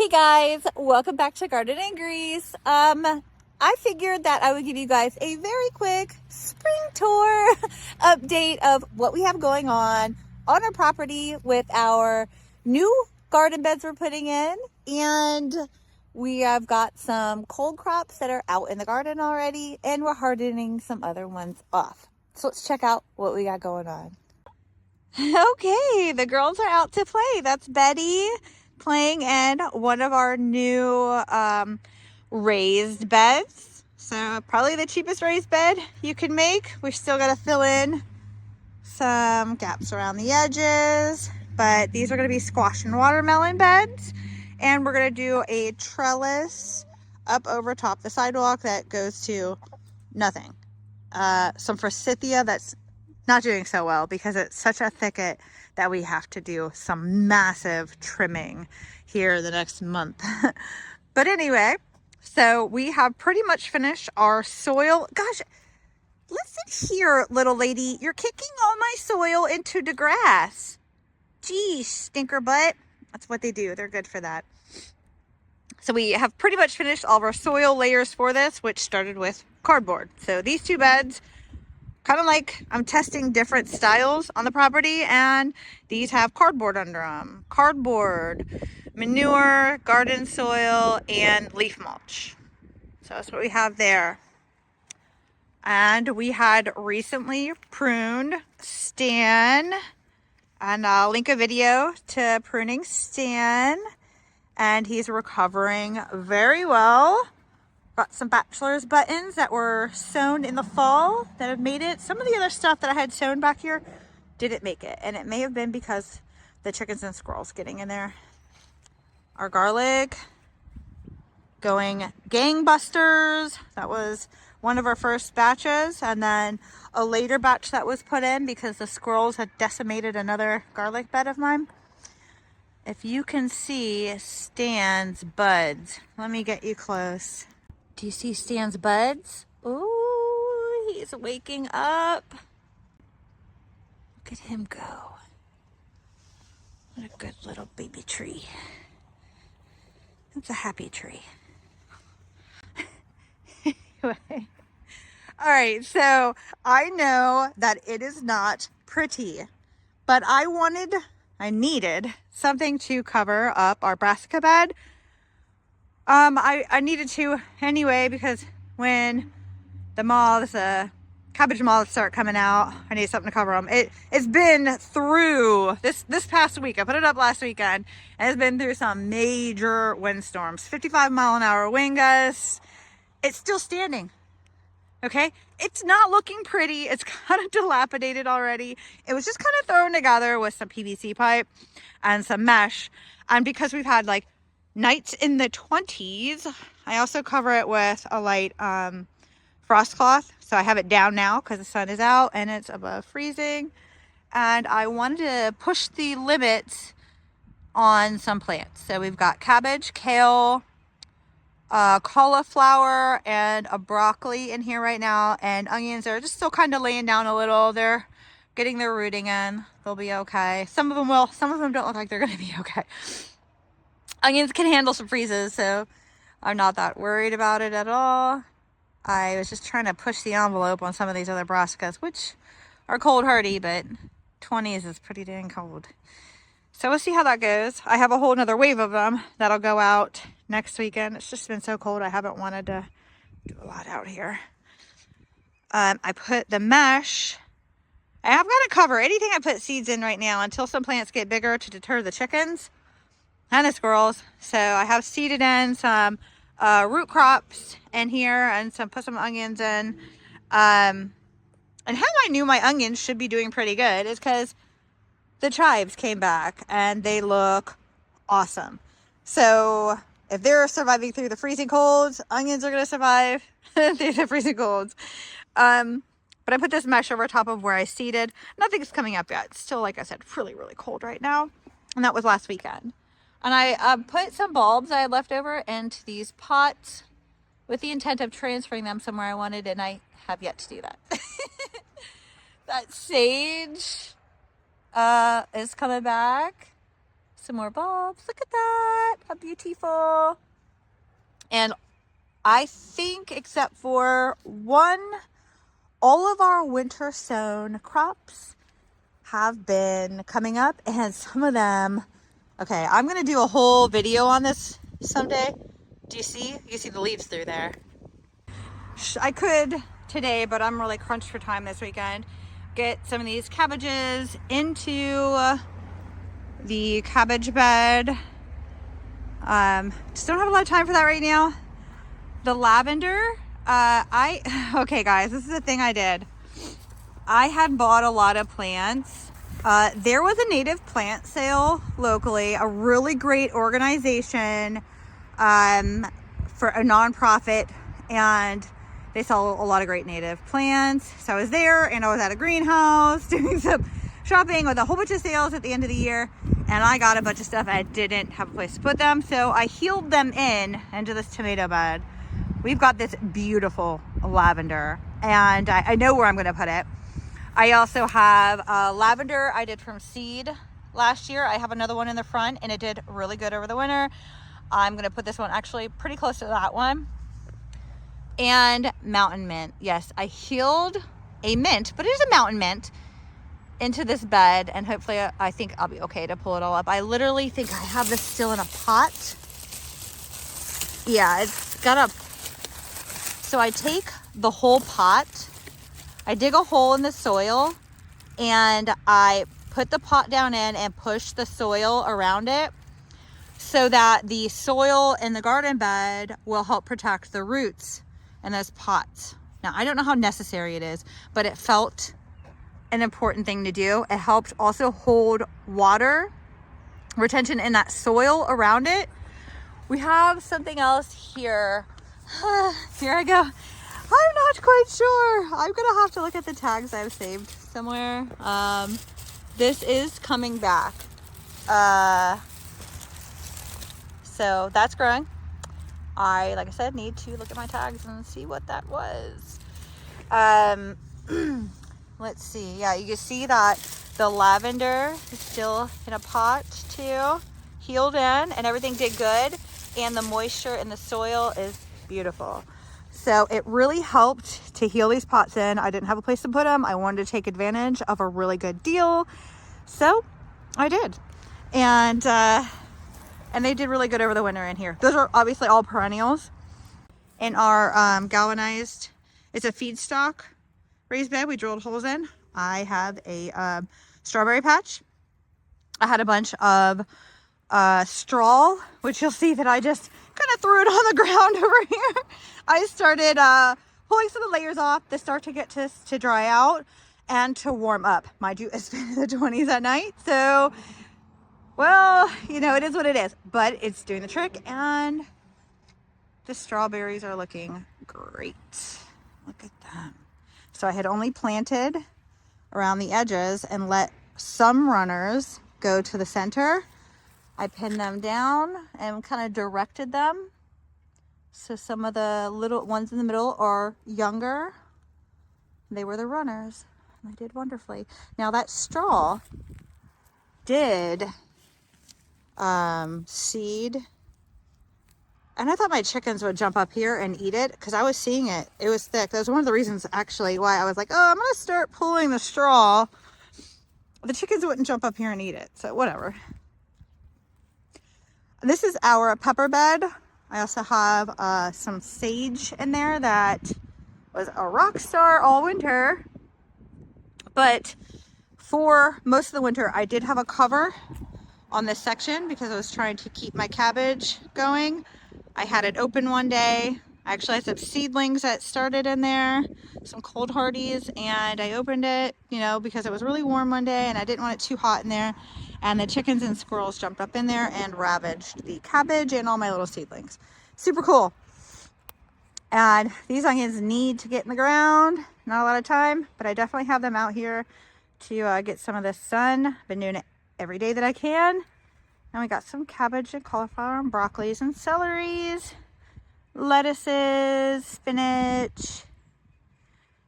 Hey guys, welcome back to Garden and Grease. I figured that I would give you guys a very quick spring tour update of what we have going on our property with our new garden beds we're putting in. And we have got some cold crops that are out in the garden already, and we're hardening some other ones off. So let's check out what we got going on. Okay, the girls are out to play. That's Betty playing in one of our new raised beds. So probably the cheapest raised bed you can make. We're still got to fill in some gaps around the edges, but these are going to be squash and watermelon beds. And we're going to do a trellis up over top the sidewalk that goes to nothing. Some forsythia that's not doing so well because it's such a thicket that we have to do some massive trimming here the next month. But anyway, so we have pretty much finished our soil. Gosh, listen here, little lady. You're kicking all my soil into the grass. Geez, stinker butt. That's what they do. They're good for that. So we have pretty much finished all of our soil layers for this, which started with cardboard. So these two beds, kind of like I'm testing different styles on the property, and these have cardboard under them. Cardboard, manure, garden soil, and leaf mulch. So that's what we have there. And we had recently pruned Stan, and I'll link a video to pruning Stan, and he's recovering very well. Got some bachelor's buttons that were sewn in the fall that have made it. Some of the other stuff that I had sewn back here didn't make it. And it may have been because the chickens and squirrels getting in there. Our garlic going gangbusters. That was one of our first batches. And then a later batch that was put in because the squirrels had decimated another garlic bed of mine. If you can see Stan's buds, let me get you close. Do you see Stan's buds? Ooh, he's waking up. Look at him go. What a good little baby tree. It's a happy tree. Anyway. All right, so I know that it is not pretty, but I needed something to cover up our brassica bed. I needed to anyway, because when the moths, cabbage moths start coming out, I need something to cover them. It's been through this past week. I put it up last weekend, and it's been through some major windstorms, 55-mile-an-hour wind gusts. It's still standing. Okay, it's not looking pretty. It's kind of dilapidated already. It was just kind of thrown together with some PVC pipe and some mesh, and because we've had like nights in the 20s, I also cover it with a light frost cloth. So I have it down now because the sun is out and it's above freezing. And I wanted to push the limits on some plants. So we've got cabbage, kale, cauliflower, and a broccoli in here right now. And onions are just still kind of laying down a little. They're getting their rooting in. They'll be okay. Some of them will. Some of them don't look like they're going to be okay. Onions can handle some freezes, so I'm not that worried about it at all. I was just trying to push the envelope on some of these other brassicas, which are cold hardy, but 20s is pretty dang cold. So we'll see how that goes. I have a whole nother wave of them that'll go out next weekend. It's just been so cold, I haven't wanted to do a lot out here. I put the mesh. I've got to cover anything I put seeds in right now until some plants get bigger to deter the chickens and the squirrels. So I have seeded in some root crops in here, and put some onions in. And how I knew my onions should be doing pretty good is because the chives came back and they look awesome. So if they're surviving through the freezing colds, onions are going to survive through the freezing colds. But I put this mesh over top of where I seeded. Nothing's coming up yet. It's still, like I said, really, really cold right now. And that was last weekend. And I put some bulbs I had left over into these pots with the intent of transferring them somewhere I wanted, and I have yet to do that. That sage is coming back. Some more bulbs. Look at that. How beautiful. And I think except for one, all of our winter sown crops have been coming up, and some of them, okay, I'm going to do a whole video on this someday. Do you see? You can see the leaves through there. I could today, but I'm really crunched for time this weekend. Get some of these cabbages into the cabbage bed. Just don't have a lot of time for that right now. The lavender, okay guys, this is the thing I did. I had bought a lot of plants. There was a native plant sale locally, a really great organization for a nonprofit, and they sell a lot of great native plants. So I was there, and I was at a greenhouse doing some shopping with a whole bunch of sales at the end of the year, and I got a bunch of stuff. I didn't have a place to put them, so I heeled them into this tomato bed. We've got this beautiful lavender, and I know where I'm going to put it. I also have lavender I did from seed last year. I have another one in the front, and it did really good over the winter. I'm going to put this one actually pretty close to that one. And mountain mint. Yes, I heeled a mint, but it is a mountain mint, into this bed, and hopefully I think I'll be okay to pull it all up. I literally think I have this still in a pot. Yeah, it's got a... So I take the whole pot, I dig a hole in the soil, and I put the pot down in and push the soil around it so that the soil in the garden bed will help protect the roots in those pots. Now, I don't know how necessary it is, but it felt an important thing to do. It helped also hold water retention in that soil around it. We have something else here. Here I go. I'm not quite sure. I'm gonna have to look at the tags I've saved somewhere. This is coming back. So that's growing. Like I said, need to look at my tags and see what that was. Let's see. Yeah, you can see that the lavender is still in a pot too, healed in, and everything did good. And the moisture in the soil is beautiful. So it really helped to heal these pots in. I didn't have a place to put them. I wanted to take advantage of a really good deal. So I did. And they did really good over the winter in here. Those are obviously all perennials. In our galvanized, it's a feedstock raised bed we drilled holes in. I have a strawberry patch. I had a bunch of straw, which you'll see that I just kind of threw it on the ground over here. I started pulling some of the layers off to start to get to dry out and to warm up. Mind you, it's been in the 20s at night, so well, you know, it is what it is, but it's doing the trick, and the strawberries are looking great. Look at them. So I had only planted around the edges and let some runners go to the center. I pinned them down and kind of directed them. So some of the little ones in the middle are younger. They were the runners. They did wonderfully. Now that straw did seed. And I thought my chickens would jump up here and eat it because I was seeing it. It was thick. That was one of the reasons actually why I was like, oh, I'm going to start pulling the straw. The chickens wouldn't jump up here and eat it. So whatever. This is our pepper bed. I also have some sage in there that was a rock star all winter. But for most of the winter, I did have a cover on this section because I was trying to keep my cabbage going. I had it open one day. I actually had some seedlings that started in there, some cold hardies, and I opened it, you know, because it was really warm one day and I didn't want it too hot in there. And the chickens and squirrels jumped up in there and ravaged the cabbage and all my little seedlings. Super cool. And these onions need to get in the ground. Not a lot of time, but I definitely have them out here to get some of the sun. Been doing it every day that I can. And we got some cabbage and cauliflower and broccolis and celeries, lettuces, spinach,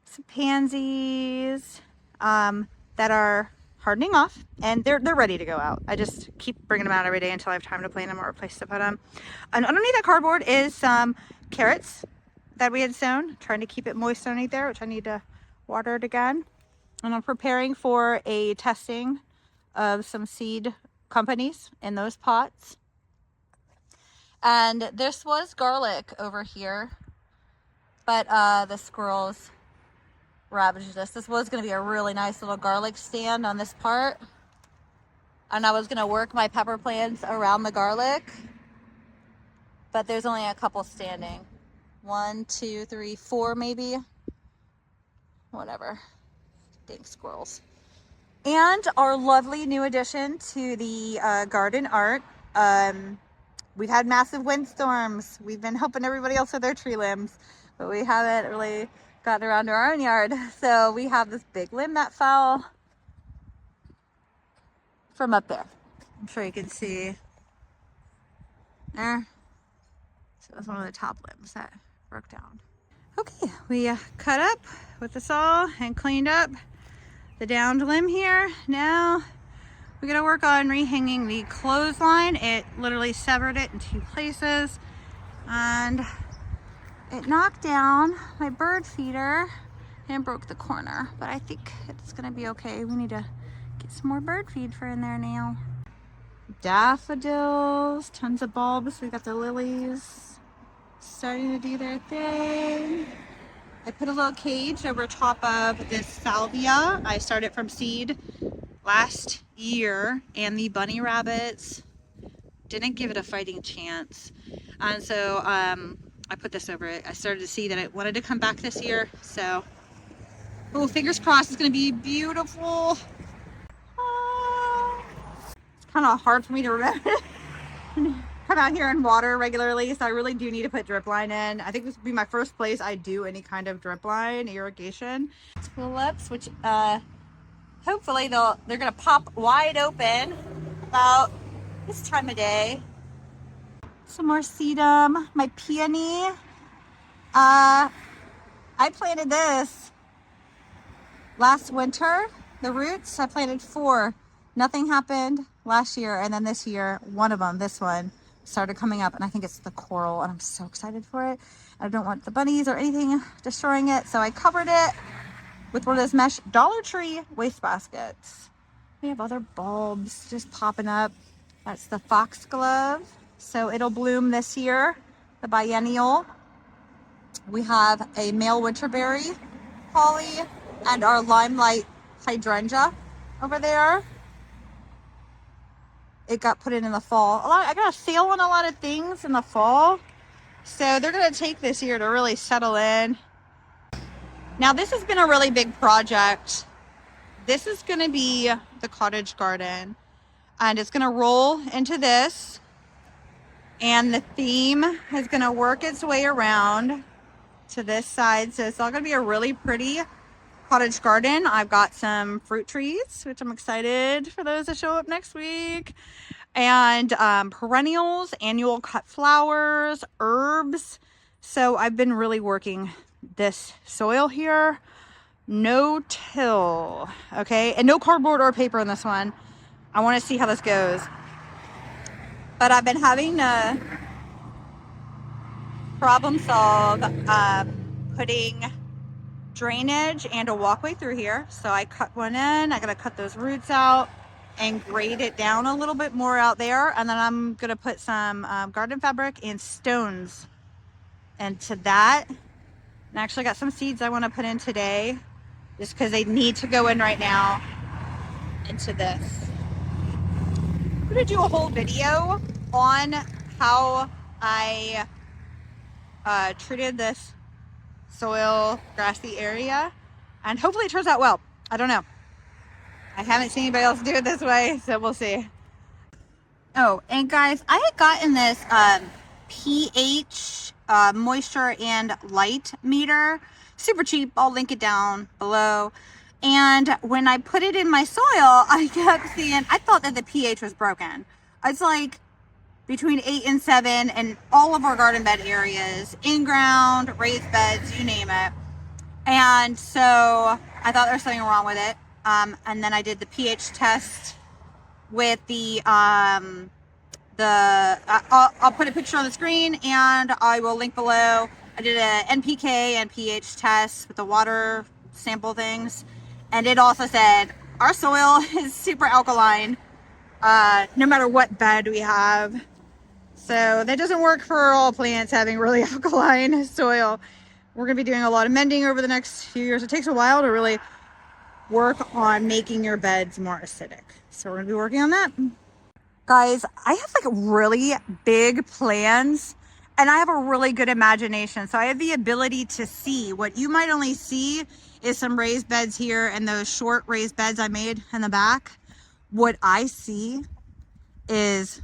some pansies that are hardening off, and they're ready to go out. I just keep bringing them out every day until I have time to plant them or a place to put them. And underneath that cardboard is some carrots that we had sown, trying to keep it moist underneath there, which I need to water it again. And I'm preparing for a testing of some seed companies in those pots. And this was garlic over here, but the squirrels ravaged this. This was going to be a really nice little garlic stand on this part, and I was going to work my pepper plants around the garlic, but there's only a couple standing. 1, 2, 3, 4 maybe. Whatever. Dang squirrels. And our lovely new addition to the garden art. We've had massive windstorms. We've been helping everybody else with their tree limbs, but we haven't really gotten around to our own yard. So we have this big limb that fell from up there. I'm sure you can see there. So that's one of the top limbs that broke down. Okay, we cut up with the saw and cleaned up the downed limb here. Now we're gonna work on rehanging the clothesline. It literally severed it in 2 places, and it knocked down my bird feeder and broke the corner, but I think it's gonna be okay. We need to get some more bird feed for in there now. Daffodils, tons of bulbs. We got the lilies starting to do their thing. I put a little cage over top of this salvia. I started from seed last year, and the bunny rabbits didn't give it a fighting chance. And so I put this over it. I started to see that it wanted to come back this year. So, oh, fingers crossed, it's gonna be beautiful. It's kind of hard for me to remember. Come out here and water regularly, so I really do need to put drip line in. I think this will be my first place I do any kind of drip line irrigation. Tulips, which hopefully they're gonna pop wide open about this time of day. Some more sedum. My peony. I planted this last winter. The roots, I planted 4. Nothing happened last year, and then this year, one of them, this one, started coming up, and I think it's the coral, and I'm so excited for it. I don't want the bunnies or anything destroying it, so I covered it with one of those mesh Dollar Tree waste baskets. We have other bulbs just popping up. That's the foxglove, so it'll bloom this year, the biennial. We have a male winterberry holly and our limelight hydrangea over there. It got put in the fall. I got a sale on a lot of things in the fall, so they're gonna take this year to really settle in. Now this has been a really big project. This is gonna be the cottage garden, and it's gonna roll into this, and the theme is gonna work its way around to this side. So it's all gonna be a really pretty cottage garden. I've got some fruit trees, which I'm excited for those to show up next week, and perennials, annual cut flowers, herbs. So I've been really working this soil here. No till, okay, and no cardboard or paper in this one. I want to see how this goes, but I've been having to problem solve putting drainage and a walkway through here. So I cut one in. I gotta cut those roots out and grade it down a little bit more out there, and then I'm gonna put some garden fabric and stones into that. And I actually got some seeds I want to put in today, just because they need to go in right now into this. I'm gonna do a whole video on how I treated this soil grassy area, and hopefully it turns out well. I don't know. I haven't seen anybody else do it this way, so we'll see. Oh, and guys, I had gotten this pH moisture and light meter, super cheap. I'll link it down below. And when I put it in my soil, I kept seeing, I thought that the pH was broken. It's like between 8 and 7 in all of our garden bed areas, in-ground, raised beds, you name it. And so I thought there was something wrong with it. And then I did the pH test with I'll put a picture on the screen and I will link below. I did a NPK and pH test with the water sample things. And it also said our soil is super alkaline, no matter what bed we have. So that doesn't work for all plants having really alkaline soil. We're gonna be doing a lot of mending over the next few years. It takes a while to really work on making your beds more acidic. So we're gonna be working on that. Guys, I have like really big plans and I have a really good imagination. So I have the ability to see what you might only see is some raised beds here and those short raised beds I made in the back. What I see is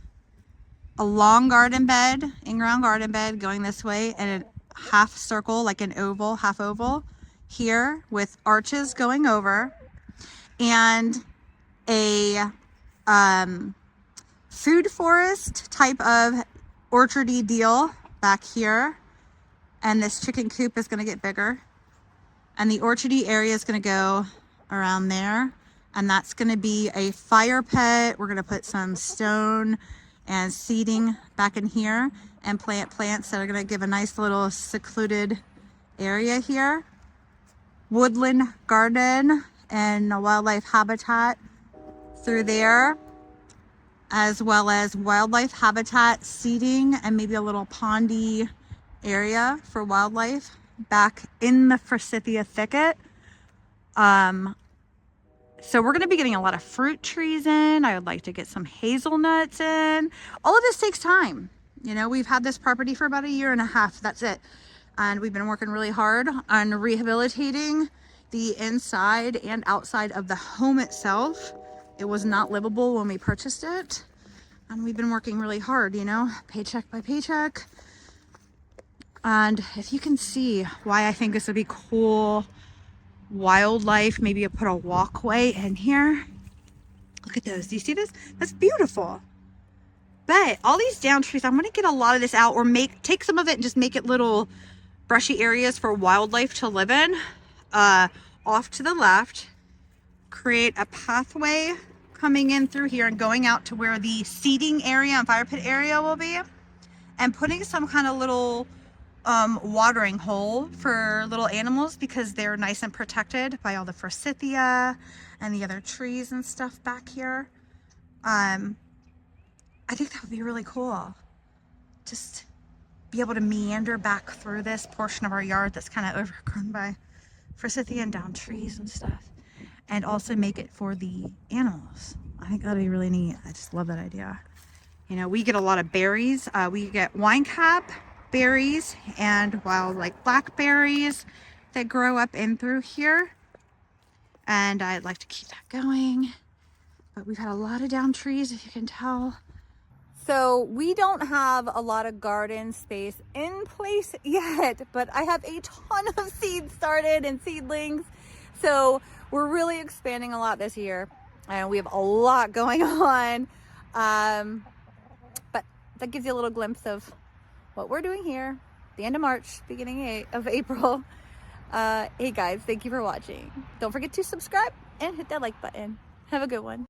a long garden bed, in-ground garden bed going this way and a half circle, like an oval, half oval here with arches going over, and a food forest type of orchardy deal back here. And this chicken coop is going to get bigger. And the orchardy area is going to go around there. And that's going to be a fire pit. We're going to put some stone and seeding back in here and plant plants that are going to give a nice little secluded area here. Woodland garden and a wildlife habitat through there, as well as wildlife habitat seeding and maybe a little pondy area for wildlife back in the forsythia thicket. So we're going to be getting a lot of fruit trees in. I would like to get some hazelnuts in. All of this takes time. You know, we've had this property for about 1.5 years. That's it. And we've been working really hard on rehabilitating the inside and outside of the home itself. It was not livable when we purchased it. And we've been working really hard, you know, paycheck by paycheck. And if you can see why I think this would be cool wildlife, maybe you put a walkway in here. Look at those. Do you see this? That's beautiful. But all these down trees, I'm going to get a lot of this out or take some of it and just make it little brushy areas for wildlife to live in. Off to the left, create a pathway coming in through here and going out to where the seating area and fire pit area will be, and putting some kind of little watering hole for little animals because they're nice and protected by all the forsythia and the other trees and stuff back here. I think that would be really cool. Just be able to meander back through this portion of our yard that's kind of overgrown by forsythia and down trees and stuff, and also make it for the animals. I think that'd be really neat. I just love that idea. You know, we get a lot of berries. We get wine cap berries and wild like blackberries that grow up in through here, and I'd like to keep that going. But we've had a lot of down trees, if you can tell. So we don't have a lot of garden space in place yet, but I have a ton of seeds started and seedlings. So we're really expanding a lot this year and we have a lot going on. But that gives you a little glimpse of what we're doing here, the end of March, beginning of April. Hey guys, thank you for watching. Don't forget to subscribe and hit that like button. Have a good one.